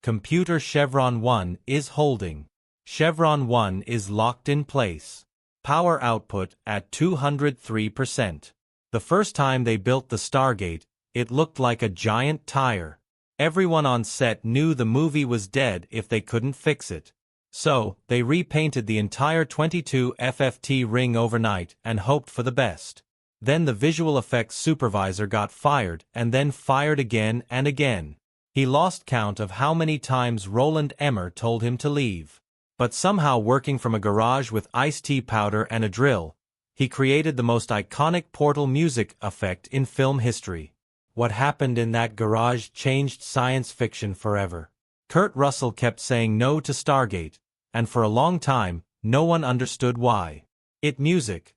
Computer Chevron 1 is holding. Chevron 1 is locked in place. Power output at 203%. The first time they built the Stargate, it looked like a giant tire. Everyone on set knew the movie was dead if they couldn't fix it. So, they repainted the entire 22 FFT ring overnight and hoped for the best. Then the visual effects supervisor got fired and then fired again and again. He lost count of how many times Roland Emmer told him to leave. But somehow, working from a garage with iced tea powder and a drill, he created the most iconic portal music effect in film history. What happened in that garage changed science fiction forever. Kurt Russell kept saying no to Stargate, and for a long time, no one understood why. Music.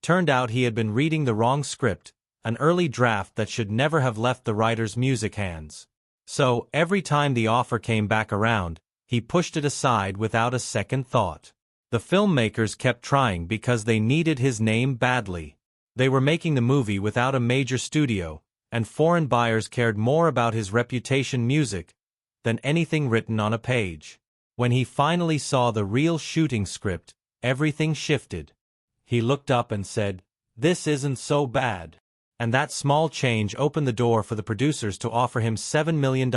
Turned out he had been reading the wrong script, an early draft that should never have left the writer's music hands. So, every time the offer came back around, he pushed it aside without a second thought. The filmmakers kept trying because they needed his name badly. They were making the movie without a major studio, and foreign buyers cared more about his reputation music than anything written on a page. When he finally saw the real shooting script, everything shifted. He looked up and said, "This isn't so bad." And that small change opened the door for the producers to offer him $7 million,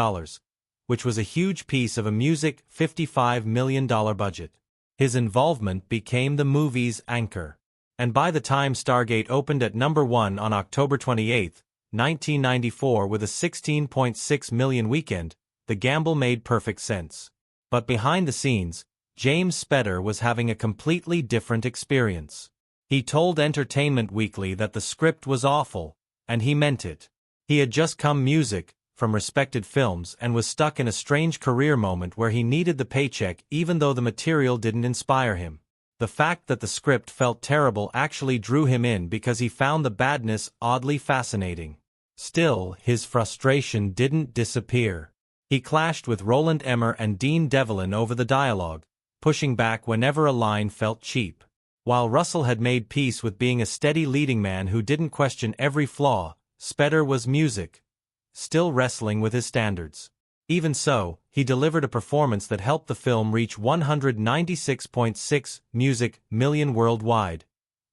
which was a huge piece of a music $55 million budget. His involvement became the movie's anchor. And by the time Stargate opened at number 1 on October 28, 1994 with a $16.6 million weekend, the gamble made perfect sense. But behind the scenes, James Spader was having a completely different experience. He told Entertainment Weekly that the script was awful, and he meant it. He had just come music from respected films and was stuck in a strange career moment where he needed the paycheck even though the material didn't inspire him. The fact that the script felt terrible actually drew him in because he found the badness oddly fascinating. Still, his frustration didn't disappear. He clashed with Roland Emmer and Dean Devlin over the dialogue, pushing back whenever a line felt cheap. While Russell had made peace with being a steady leading man who didn't question every flaw, Spader was music, still wrestling with his standards. Even so, he delivered a performance that helped the film reach $196.6 million worldwide,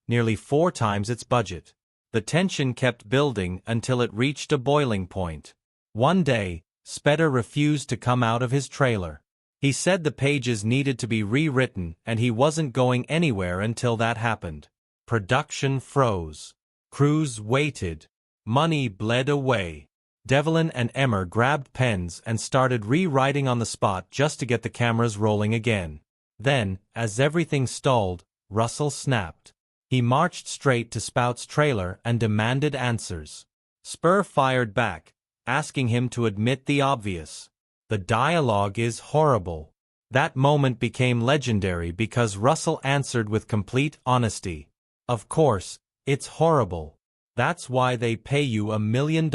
nearly 4 times its budget. The tension kept building until it reached a boiling point. One day, Spader refused to come out of his trailer. He said the pages needed to be rewritten and he wasn't going anywhere until that happened. Production froze. Crews waited. Money bled away. Devlin and Emmer grabbed pens and started rewriting on the spot just to get the cameras rolling again. Then, as everything stalled, Russell snapped. He marched straight to Spout's trailer and demanded answers. Spur fired back, asking him to admit the obvious. The dialogue is horrible. That moment became legendary because Russell answered with complete honesty. Of course, it's horrible. That's why they pay you $1 million.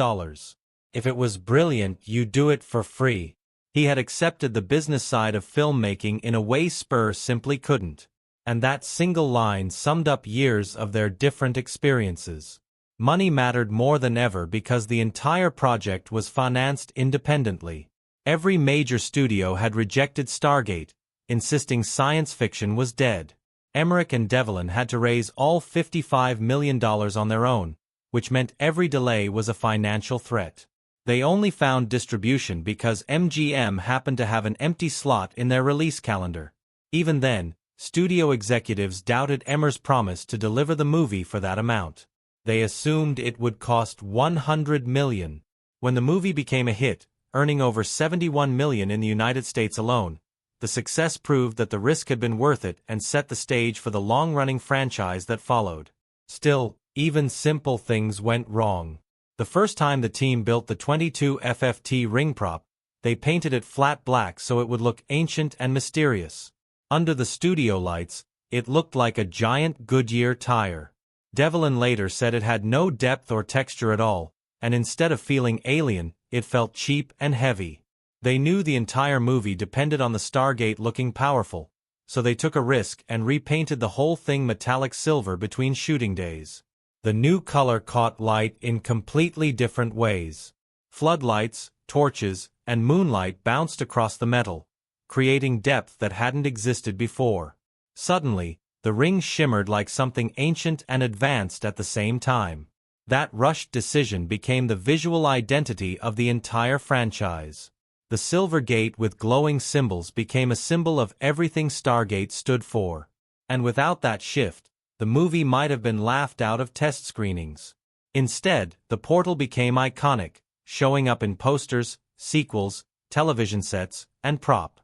If it was brilliant, you do it for free. He had accepted the business side of filmmaking in a way Spur simply couldn't. And that single line summed up years of their different experiences. Money mattered more than ever because the entire project was financed independently. Every major studio had rejected Stargate, insisting science fiction was dead. Emmerich and Devlin had to raise all $55 million on their own, which meant every delay was a financial threat. They only found distribution because MGM happened to have an empty slot in their release calendar. Even then, studio executives doubted Emmer's promise to deliver the movie for that amount. They assumed it would cost $100 million. When the movie became a hit, earning over $71 million in the United States alone, the success proved that the risk had been worth it and set the stage for the long-running franchise that followed. Still, even simple things went wrong. The first time the team built the 22 FFT ring prop, they painted it flat black so it would look ancient and mysterious. Under the studio lights, it looked like a giant Goodyear tire. Devlin later said it had no depth or texture at all, and instead of feeling alien, it felt cheap and heavy. They knew the entire movie depended on the Stargate looking powerful, so they took a risk and repainted the whole thing metallic silver between shooting days. The new color caught light in completely different ways. Floodlights, torches, and moonlight bounced across the metal, creating depth that hadn't existed before. Suddenly, the ring shimmered like something ancient and advanced at the same time. That rushed decision became the visual identity of the entire franchise. The silver gate with glowing symbols became a symbol of everything Stargate stood for. And without that shift, the movie might have been laughed out of test screenings. Instead, the portal became iconic, showing up in posters, sequels, television sets, and props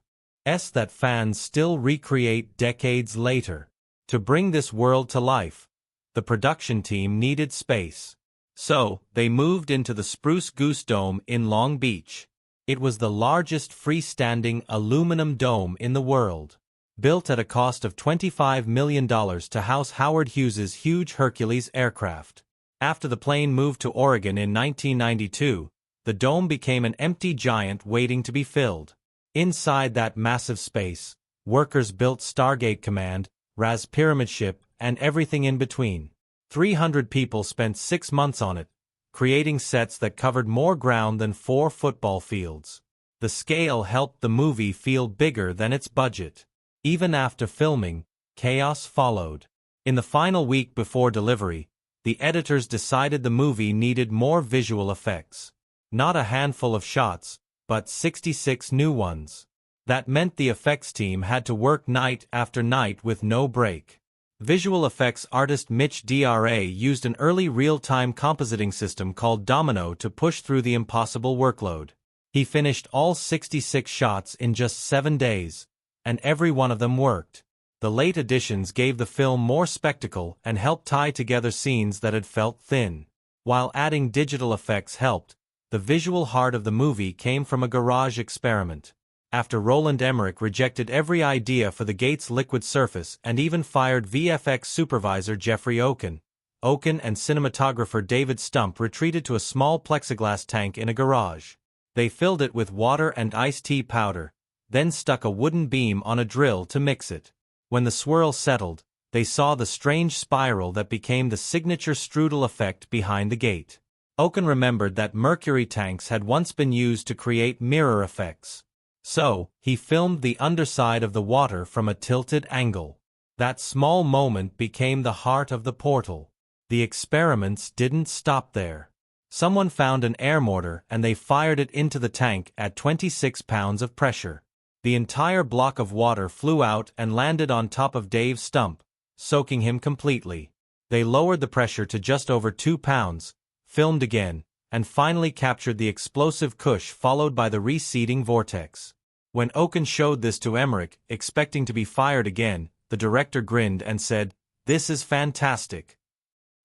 that fans still recreate decades later. To bring this world to life, the production team needed space. So, they moved into the Spruce Goose Dome in Long Beach. It was the largest freestanding aluminum dome in the world, built at a cost of $25 million to house Howard Hughes's huge Hercules aircraft. After the plane moved to Oregon in 1992, the dome became an empty giant waiting to be filled. Inside that massive space, workers built Stargate Command, Raz Pyramid Ship, and everything in between. 300 people spent 6 months on it, creating sets that covered more ground than 4 football fields. The scale helped the movie feel bigger than its budget. Even after filming, chaos followed. In the final week before delivery, the editors decided the movie needed more visual effects. Not a handful of shots, but 66 new ones. That meant the effects team had to work night after night with no break. Visual effects artist Mitch Dra used an early real-time compositing system called Domino to push through the impossible workload. He finished all 66 shots in just 7 days, and every one of them worked. The late additions gave the film more spectacle and helped tie together scenes that had felt thin. While adding digital effects helped, the visual heart of the movie came from a garage experiment. After Roland Emmerich rejected every idea for the gate's liquid surface and even fired VFX supervisor Jeffrey Oken, and cinematographer David Stump retreated to a small plexiglass tank in a garage. They filled it with water and iced tea powder, then stuck a wooden beam on a drill to mix it. When the swirl settled, they saw the strange spiral that became the signature strudel effect behind the gate. Oken remembered that mercury tanks had once been used to create mirror effects. So, he filmed the underside of the water from a tilted angle. That small moment became the heart of the portal. The experiments didn't stop there. Someone found an air mortar and they fired it into the tank at 26 pounds of pressure. The entire block of water flew out and landed on top of Dave Stump, soaking him completely. They lowered the pressure to just over 2 pounds, filmed again, and finally captured the explosive cush followed by the receding vortex. When Oken showed this to Emmerich, expecting to be fired again, the director grinned and said, "This is fantastic."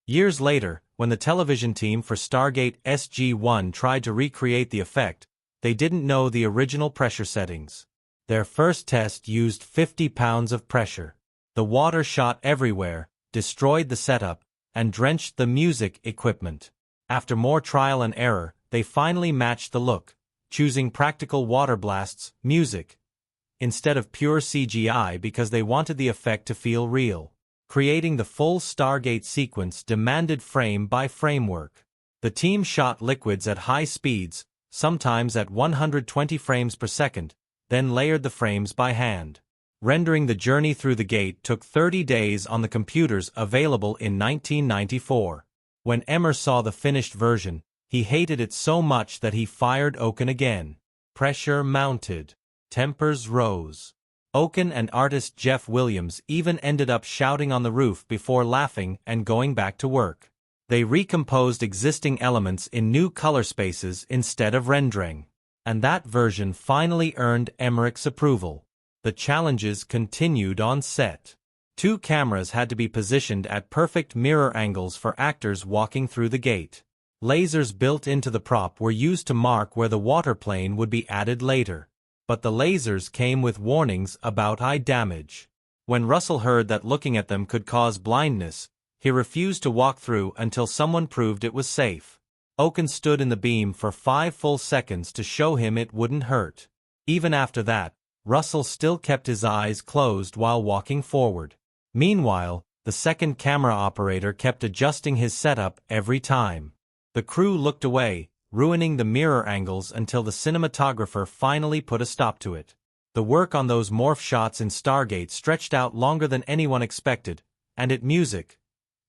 Years later, when the television team for Stargate SG-1 tried to recreate the effect, they didn't know the original pressure settings. Their first test used 50 pounds of pressure. The water shot everywhere, destroyed the setup, and drenched the music equipment. After more trial and error, they finally matched the look, choosing practical water blasts, music, instead of pure CGI because they wanted the effect to feel real. Creating the full Stargate sequence demanded frame-by-frame work. The team shot liquids at high speeds, sometimes at 120 frames per second, then layered the frames by hand. Rendering the journey through the gate took 30 days on the computers available in 1994. When Emmer saw the finished version, he hated it so much that he fired Oken again. Pressure mounted. Tempers rose. Oken and artist Jeff Williams even ended up shouting on the roof before laughing and going back to work. They recomposed existing elements in new color spaces instead of rendering. And that version finally earned Emmerich's approval. The challenges continued on set. 2 cameras had to be positioned at perfect mirror angles for actors walking through the gate. Lasers built into the prop were used to mark where the water plane would be added later. But the lasers came with warnings about eye damage. When Russell heard that looking at them could cause blindness, he refused to walk through until someone proved it was safe. Oken stood in the beam for 5 full seconds to show him it wouldn't hurt. Even after that, Russell still kept his eyes closed while walking forward. Meanwhile, the second camera operator kept adjusting his setup every time. The crew looked away, ruining the mirror angles until the cinematographer finally put a stop to it. The work on those morph shots in Stargate stretched out longer than anyone expected, and music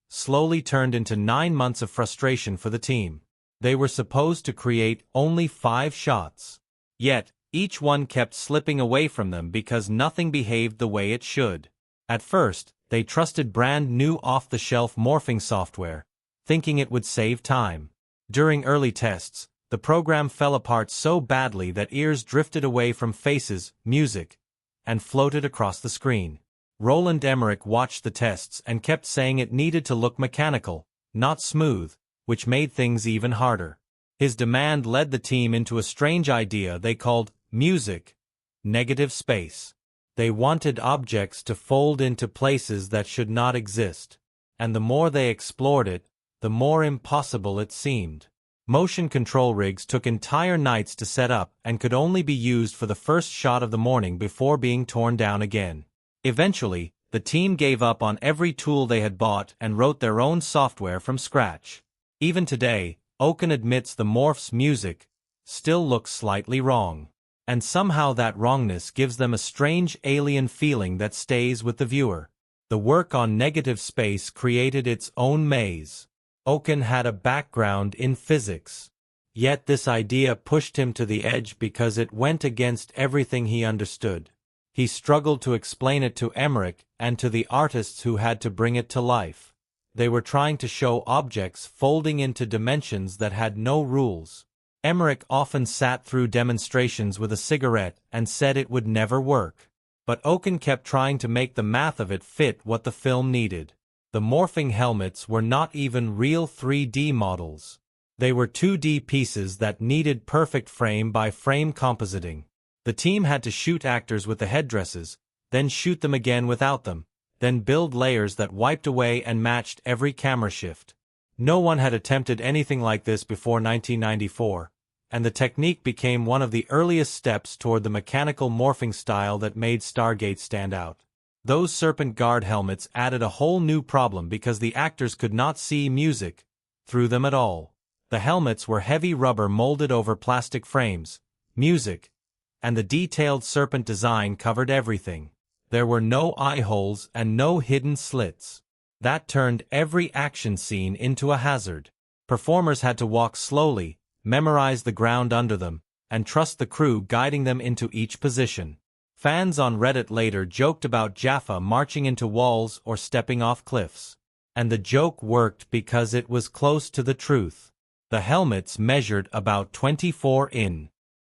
slowly turned into 9 months of frustration for the team. They were supposed to create only 5 shots. Yet, each one kept slipping away from them because nothing behaved the way it should. At first, they trusted brand new off-the-shelf morphing software, thinking it would save time. During early tests, the program fell apart so badly that ears drifted away from faces, music, and floated across the screen. Roland Emmerich watched the tests and kept saying it needed to look mechanical, not smooth, which made things even harder. His demand led the team into a strange idea they called music negative space. They wanted objects to fold into places that should not exist, and the more they explored it, the more impossible it seemed. Motion control rigs took entire nights to set up and could only be used for the first shot of the morning before being torn down again. Eventually, the team gave up on every tool they had bought and wrote their own software from scratch. Even today, Oken admits the morph's music still looks slightly wrong. And somehow that wrongness gives them a strange alien feeling that stays with the viewer. The work on negative space created its own maze. Oken had a background in physics. Yet this idea pushed him to the edge because it went against everything he understood. He struggled to explain it to Emmerich and to the artists who had to bring it to life. They were trying to show objects folding into dimensions that had no rules. Emmerich often sat through demonstrations with a cigarette and said it would never work. But Oken kept trying to make the math of it fit what the film needed. The morphing helmets were not even real 3D models. They were 2D pieces that needed perfect frame-by-frame compositing. The team had to shoot actors with the headdresses, then shoot them again without them, then build layers that wiped away and matched every camera shift. No one had attempted anything like this before 1994, and the technique became one of the earliest steps toward the mechanical morphing style that made Stargate stand out. Those serpent guard helmets added a whole new problem because the actors could not see music through them at all. The helmets were heavy rubber molded over plastic frames, music, and the detailed serpent design covered everything. There were no eye holes and no hidden slits. That turned every action scene into a hazard. Performers had to walk slowly, memorize the ground under them, and trust the crew guiding them into each position. Fans on Reddit later joked about Jaffa marching into walls or stepping off cliffs. And the joke worked because it was close to the truth. The helmets measured about 24 in.